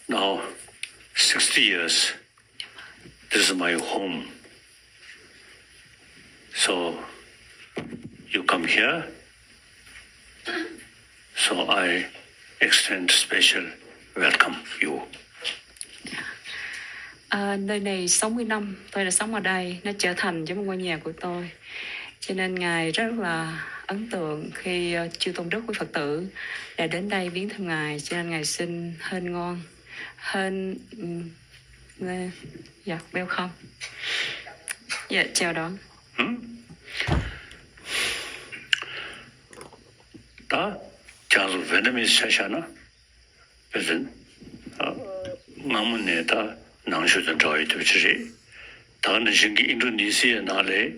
Now, 60 years, this is my home. So, you come here, so I extend special welcome you. Nơi này 60 năm, tôi đã sống ở đây, nó trở thành giống một ngôi nhà của tôi. Cho nên Ngài rất là ấn tượng khi chư Tôn Đức với Phật tử đã đến đây viếng thăm Ngài. Cho nên Ngài xin hân ngon, dạ, welcome. Dạ, chào đón. 다 장수 베트남에서 사샤나 그래서 마문에다 낭쇼던 저희 도시리 다른 신기 인도네시아 나래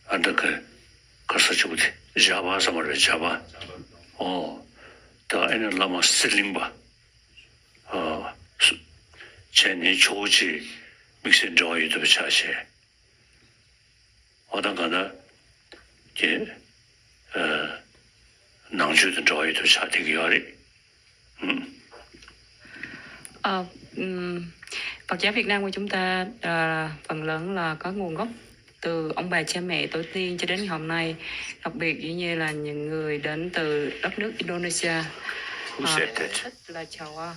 안다그 가서 주고지 자바서 말해 자바 다 에는 라마 슬림바 제니 조지 믹스 저희 도시아시 어떤 거는 이제 낭주든 저희도 사택이 어리. Phật giáo Việt Nam của chúng ta phần lớn là có nguồn gốc từ ông bà cha mẹ tổ tiên cho đến ngày hôm nay, đặc biệt dĩ nhiên là những người đến từ đất nước Indonesia. Thích là chào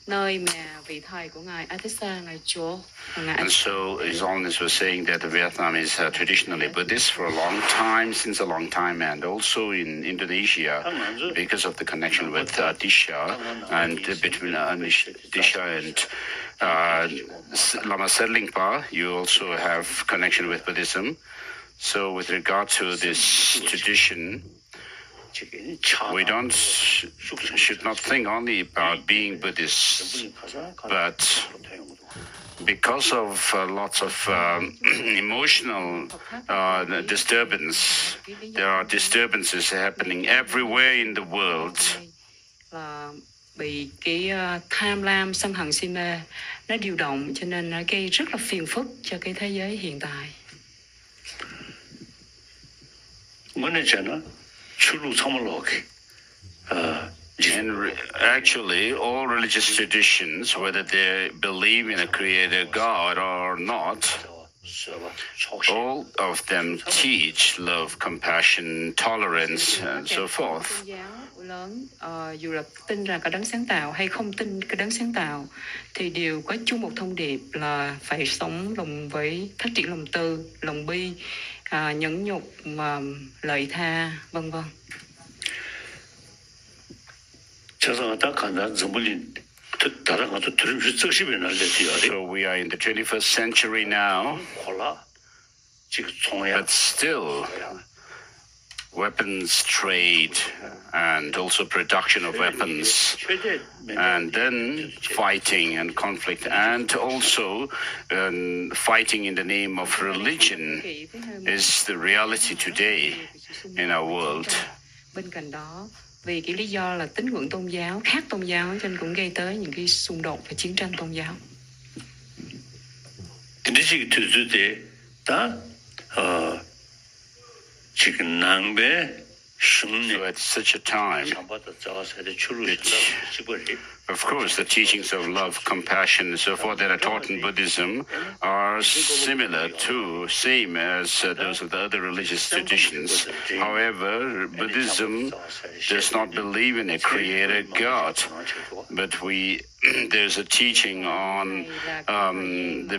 nơi mà vị thầy của ngài Atisa, ngài chúa. And so, as long as we're saying that Vietnam is traditionally Buddhist for a long time, since a long time, and also in Indonesia, because of the connection with Disha, and between Disha and Lama Serlingpa, you also have connection with Buddhism. So, with regard to this tradition, we should not think only about being Buddhist, but because of lots of emotional disturbance, there are disturbances happening everywhere in the world. Bị cái tham lam, sân hận, si mê nó điều động, cho nên nó gây rất là phiền phức cho cái thế giới hiện tại. And actually, all religious traditions, whether they believe in a creator God or not, all of them teach love, compassion, tolerance, and so forth. Lớn, dù là tin rằng có đấng sáng tạo hay không tin cái đấng sáng tạo, thì đều có chung một thông điệp là phải sống lòng với phát triển lòng từ, lòng bi, nhẫn nhục và lợi tha, vân vân. So we are in the 21st century now, but still weapons trade and also production of weapons, and then fighting and conflict, and also fighting in the name of religion is the reality today in our world. Bên cạnh đó, vì cái lý do là tín ngưỡng tôn giáo, khác tôn giáo, cho nên cũng gây tới những cái xung đột và chiến tranh tôn giáo. So at such a time, of course, the teachings of love, compassion, and so forth that are taught in Buddhism are similar to, same as those of the other religious traditions. However, Buddhism does not believe in a creator God, but there's a teaching on the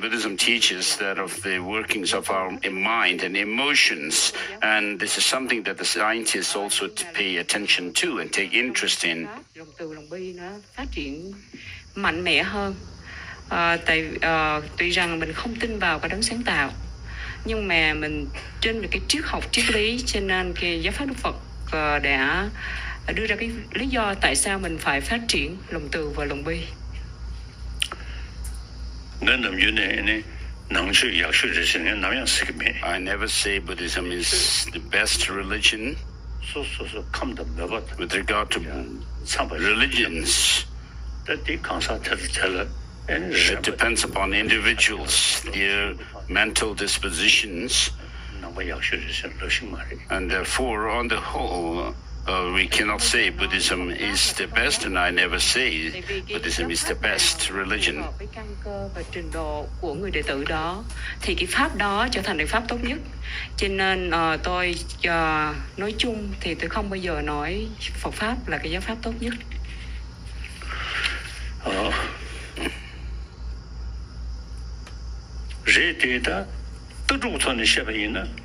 Buddhism teaches that of the workings of our mind and emotions, and this is something that the scientists also pay attention to and take interest in. Lòng từ, lòng bi nó phát triển mạnh mẽ hơn. Tuy rằng mình không tin vào cái đấng sáng tạo, nhưng mà mình trên cái triết học, triết lý, cho nên cái giáo pháp Đức Phật đã đưa ra cái lý do tại sao mình phải phát triển lòng từ và lòng bi. I never say Buddhism is the best religion. With regard to religions, it depends upon individuals, their mental dispositions, And therefore, on the whole, we cannot say Buddhism is the best, and I never say Buddhism is the best religion. Với căn cơ và trình độ của người đệ tử đó thì cái pháp đó trở thành cái pháp tốt nhất. Cho nên tôi nói chung thì tôi không bao giờ nói Phật pháp là cái giáo pháp tốt nhất.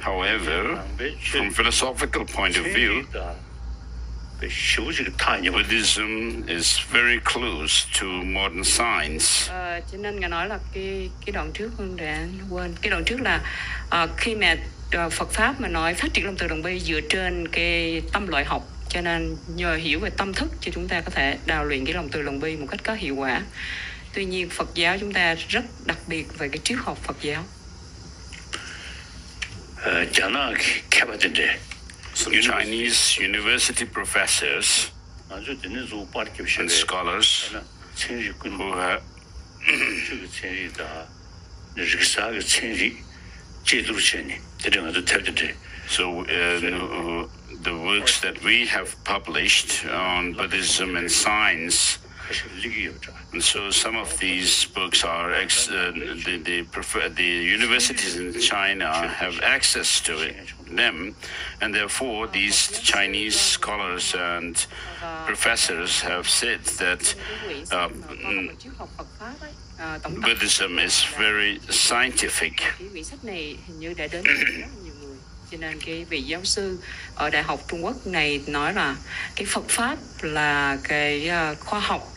However, from philosophical point of view, Buddhism is very close to modern science. Cho nên ngài nói là cái đoạn trước Hương đã quên. Cái đoạn trước là khi mà Phật pháp mà nói phát triển lòng từ đồng bi dựa trên cái tâm loại học, cho nên nhờ hiểu về tâm thức cho chúng ta có thể đào luyện cái lòng từ lòng bi một cách có hiệu quả. Tuy nhiên Phật giáo chúng ta rất đặc biệt về cái triết học Phật giáo. Some Chinese university professors and scholars who have so the works that we have published on Buddhism and science, and so some of these books are the universities in China have access to them, and therefore these Chinese scholars and professors have said that Buddhism is very scientific. Cho nên cái vị giáo sư ở Đại học Trung Quốc này nói là cái Phật pháp là cái khoa học.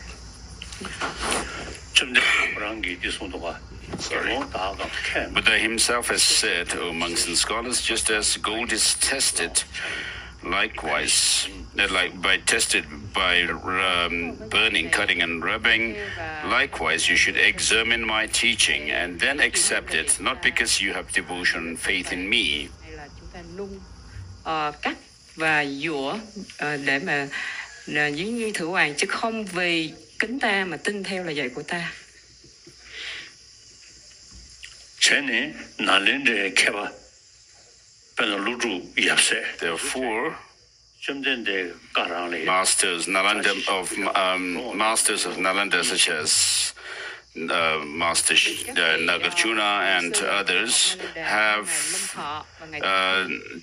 Buddha himself has said, O monks and scholars, just as gold is tested, likewise, tested by burning, cutting, and rubbing, likewise you should examine my teaching and then accept it, not because you have devotion and faith in me. Cắt và dũa để mà giống như thử hoàng, chứ không vì kính ta mà tin theo lời dạy của ta. Therefore, masters of Nalanda, such as Master Nagarjuna and others, have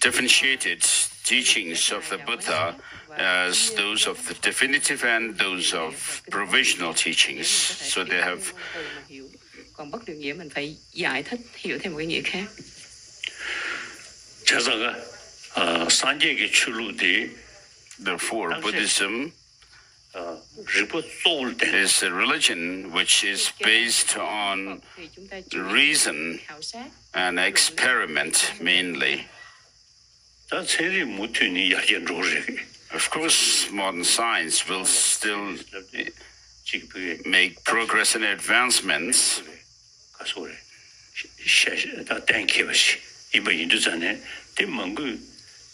differentiated teachings of the Buddha as those of the definitive and those of provisional teachings. So they have. Còn bất điều nghĩa mình phải giải thích hiểu thêm một cái nghĩa khác. Therefore, Buddhism is a religion which is based on reason and experiment mainly. Of course, modern science will still make progress and advancements.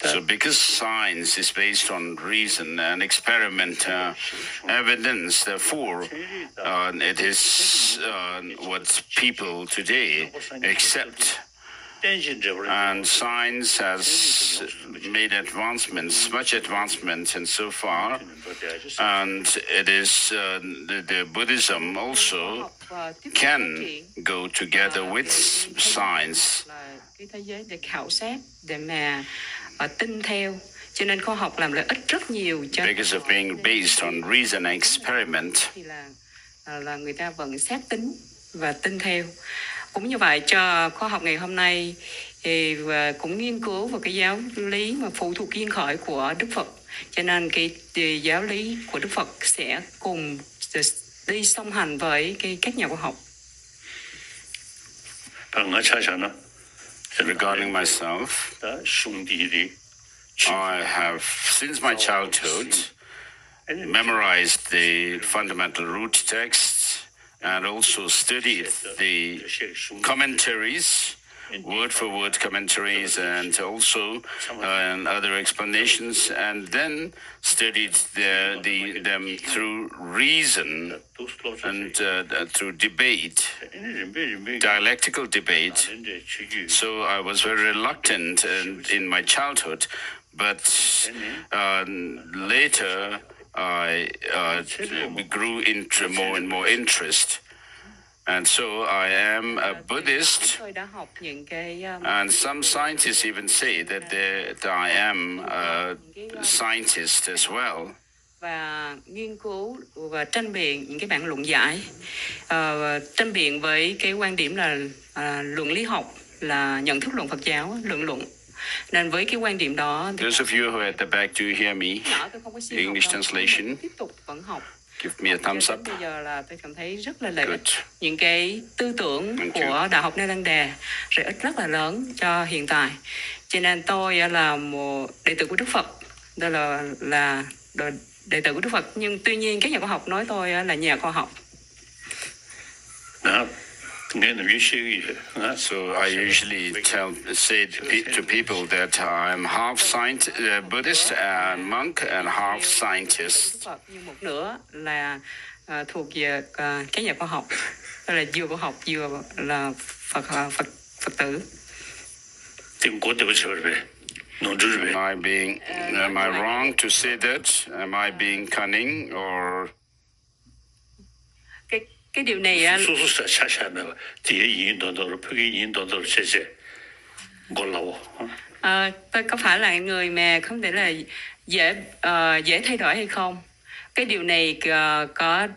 So because science is based on reason and experiment evidence, therefore it is what people today accept. And science has made advancements, much advancement, and so far, and it is the Buddhism also can go together with science. Tin theo, cho nên khoa học làm lợi ích rất nhiều cho. Because of being based on reason and experiment. Thì là người ta vẫn xét tính và tin theo. Cũng như vậy cho khoa học ngày hôm nay thì cũng nghiên cứu vào cái giáo lý mà phụ thuộc duyên khởi của Đức Phật. Cho nên cái giáo lý của Đức Phật sẽ cùng đi song hành với các nhà khoa học. Regarding myself, I have, since my childhood, memorized the fundamental root texts and also studied the commentaries, word-for-word commentaries, and also other explanations, and then studied them through reason and through debate dialectical debate. So I was very reluctant in my childhood, but later I grew into more and more interest. And so I am a Buddhist, Tôi đã học những cái and some scientists even say that I am a scientist as well. và nghiên cứu và tranh biện những cái bản luận giải, tranh biện với cái quan điểm là luận lý học là nhận thức luận Phật giáo, luận. Nên với cái quan điểm đó thì Those of you who are at the back, do you hear me? nhỏ tôi không có xin English học đâu, translation. nhưng mà tiếp tục vẫn học. Give me a thumbs Cho up. đến bây giờ là tôi cảm thấy rất là lợi ích. Good. Những cái tư tưởng Thank của you. Đại học Nê Đăng Đà sẽ ích rất là lớn cho hiện tại. Cho nên tôi là một đệ tử của Đức Phật, đây là đệ tử của Đức Phật. Nhưng tuy nhiên các nhà khoa học nói tôi là nhà khoa học. So I usually say to people that I'm half Buddhist and monk and half scientist. Đức Phật, nhưng một nửa là thuộc về các nhà khoa học, tức là vừa khoa học vừa là Phật tử. Am I wrong to say that? Am I being cunning or? Cái điều này á, tôi có phải là người mà không thể là dễ thay đổi hay không? Cái điều này có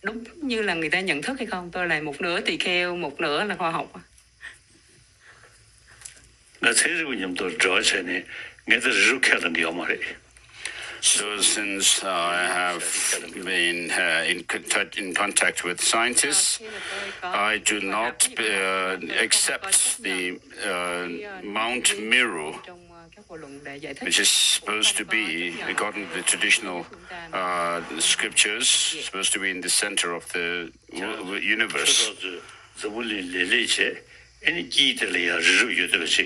đúng như là người ta nhận thức hay không? Tôi là một nửa tỳ kheo, một nửa là khoa học. So since I have been in contact with scientists, I do not accept the Mount Meru, which is supposed to be, according to the traditional scriptures, supposed to be in the center of the universe.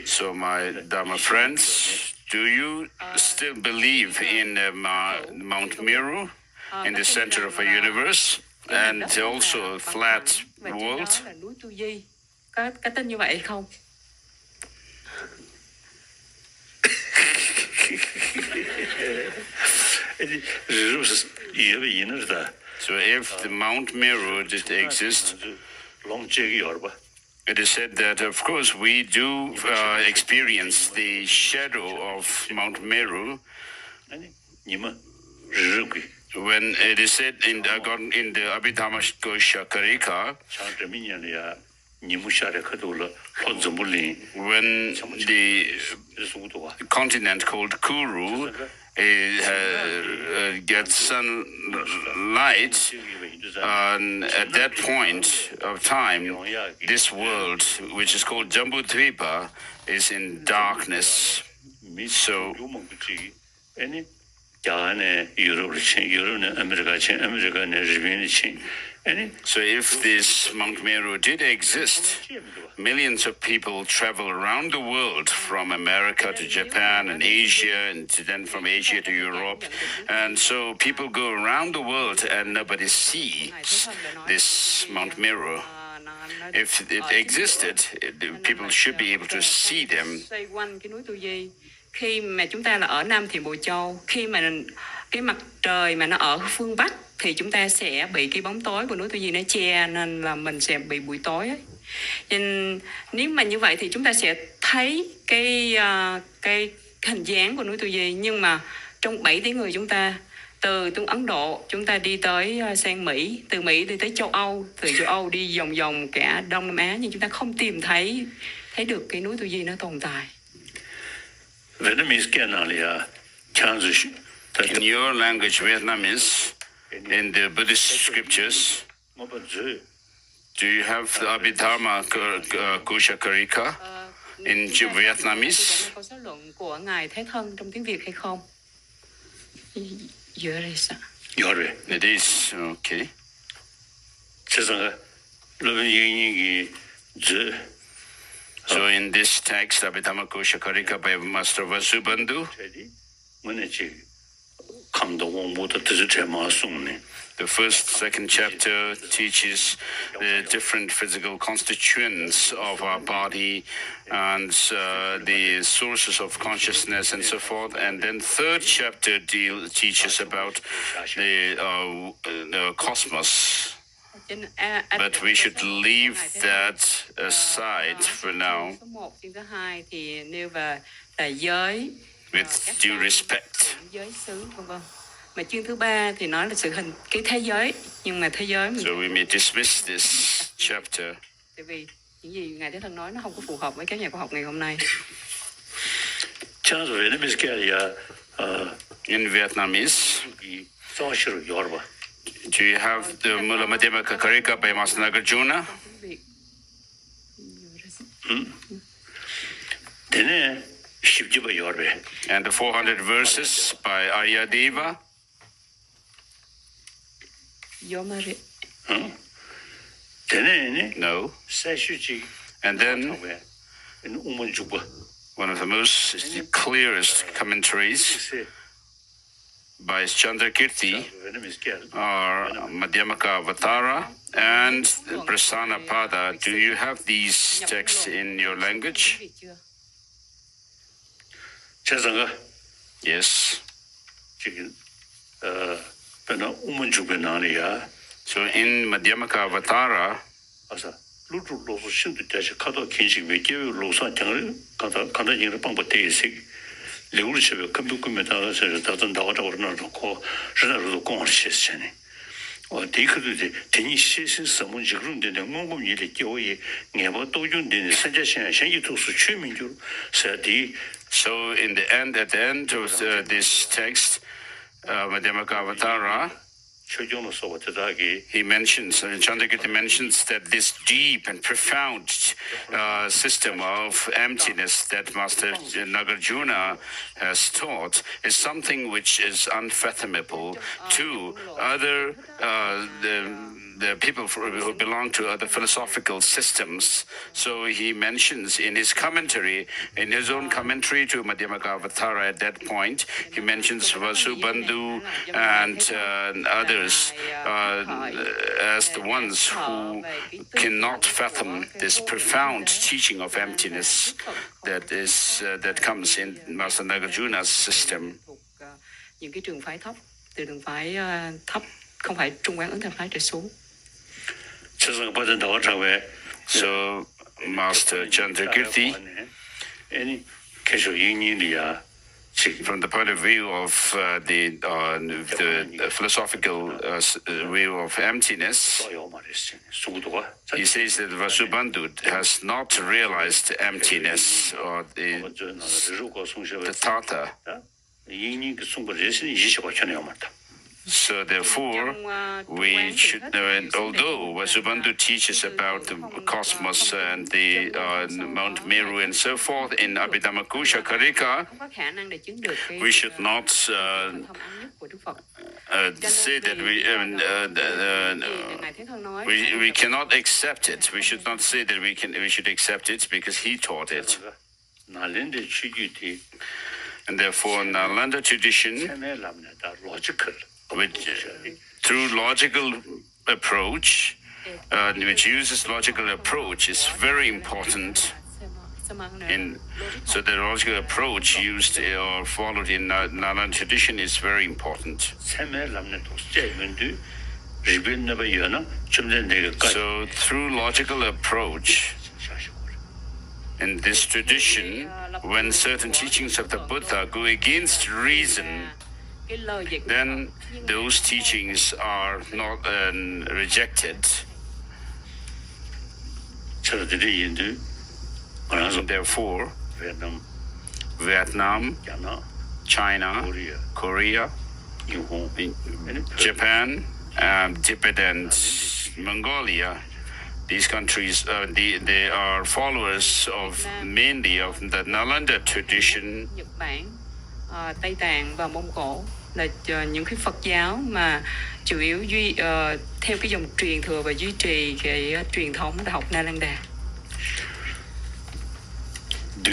So my Dharma friends, do you still believe in Mount Meru, in the center of a universe, and also a flat world? Có tin như vậy hay không? So if the Mount Meru did exist, it is said that, of course, we do experience the shadow of Mount Meru. When it is said in the Abhidhamma Kosha Karika, when the continent called Kuru gets sunlight, and at that point of time, this world, which is called Jambudvipa, is in darkness. So if this Mount Meru did exist, millions of people travel around the world, from America to Japan and Asia, and then from Asia to Europe. And so people go around the world and nobody sees this Mount Meru. If it existed, people should be able to see them. Khi mà chúng ta là ở Nam Thiểm Bồ Châu, khi mà cái mặt trời mà nó ở phương Bắc thì chúng ta sẽ bị cái bóng tối của núi Tu Di nó che, nên là mình sẽ bị buổi tối ấy. Nên nếu mà như vậy thì chúng ta sẽ thấy cái hình dáng của núi Tu Di, nhưng mà trong 7 tỷ người chúng ta, từ Ấn Độ chúng ta đi tới sang Mỹ, từ Mỹ đi tới châu Âu, từ châu Âu đi vòng vòng cả Đông Nam Á, nhưng chúng ta không tìm thấy được cái núi Tu Di nó tồn tại. In your language, Vietnamese, in the Buddhist scriptures, do you have the Abhidharma Kosha Karika in Vietnamese? Câu xã luận của Ngài Thế Thân trong tiếng Việt hay không? It is, okay. So in this text, Abhidhamma Kosha Karika by Master Vasubandhu, 강도 공부도 뜻을 제마송네. The first, second chapter teaches the different physical constituents of our body and the sources of consciousness and so forth. And then third chapter teaches about the cosmos. But we should leave that aside for now with due respect. Mà chương thứ 3 thì nói là cái thế giới, nhưng mà thế giới So we may dismiss this chapter. Tại vì những gì Ngài Thế Thân nói nó không có phù hợp với các nhà khoa học ngày hôm nay. In Vietnamese, do you have the Mula Madhyama Kakarika by Master Nagarjuna? And the 400 verses by Aryadeva? No. And then one of the most clearest commentaries by Chandrakirti are Madhyamaka Avatara and Prasana Pada. Do you have these texts in your language? Yes. So in Madhyamaka Avatara, so in the end, at the end of this text, Madhyamaka Avatara, he mentions, Chandrakirti mentions that this deep and profound system of emptiness that Master Nagarjuna has taught is something which is unfathomable to other the people who belong to other philosophical systems. So he mentions in his commentary, in his own commentary to Madhyamaka Avatara at that point, he mentions Vasubandhu and others as the ones who cannot fathom this profound teaching of emptiness that comes in Master Nagarjuna's system. Những cái trường phái thấp, từ trường phái thấp, không phải trung quán ấn thành phái trở xuống. So, Master Chandrakirti, from the point of view of the philosophical view of emptiness, he says that Vasubandhu has not realized emptiness or the Tata. So therefore, we should know, and although Vasubandhu teaches about the cosmos and the Mount Meru and so forth in Abhidhammakusha Karika, we should not say that we cannot accept it. We should not say that we should accept it because he taught it. And therefore, Nalanda tradition, which through logical approach, which uses logical approach, is very important. So the logical approach used or followed in Nalanda tradition is very important. So through logical approach, in this tradition, when certain teachings of the Buddha go against reason, then those teachings are not rejected. Therefore, Vietnam, China, Korea, Japan, Tibet, and Mongolia, these countries, they are followers of mainly of the Nalanda tradition. Tây Tạng và Mông Cổ là những cái Phật giáo mà chủ yếu theo cái dòng truyền thừa và duy trì cái truyền thống Đại học Nalanda.